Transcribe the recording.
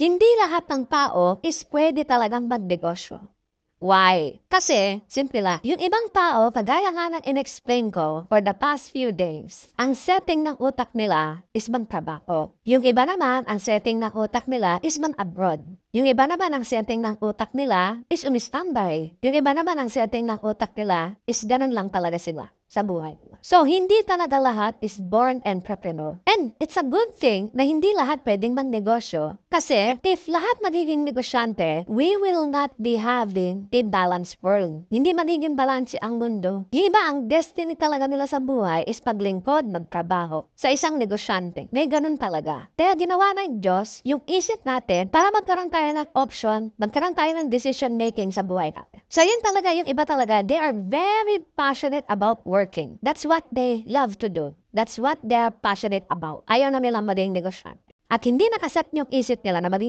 Hindi lahat ng tao is pwede talagang magnegosyo. Why? Kasi, simple lang, yung ibang tao, kagaya nga ng in-explain ko for the past few days, ang setting ng utak nila is magtrabaho. Yung iba naman, ang setting ng utak nila is man-abroad. Yung iba naman, ang setting ng utak nila is umistambay. Yung iba naman, ang setting ng utak nila is ganun lang talaga sila sa buhay. So, hindi talaga lahat is born entrepreneur. And it's a good thing na hindi lahat pwedeng magnegosyo. Kasi, if lahat magiging negosyante, we will not be having a balanced world. Hindi magiging balance ang mundo. Yung iba, ang destiny talaga nila sa buhay is paglingkod, magtrabaho sa isang negosyante. May ganun talaga. Kaya ginawa ng Diyos yung isip natin para magkaroon tayo ng option, magkaroon tayo ng decision making sa buhay natin. So, yun talaga, yung iba talaga, they are very passionate about working. That's what they love to do. That's what they're passionate about. Ayaw na nilang maging negosyante. At hindi nakaset yung isip nila na maging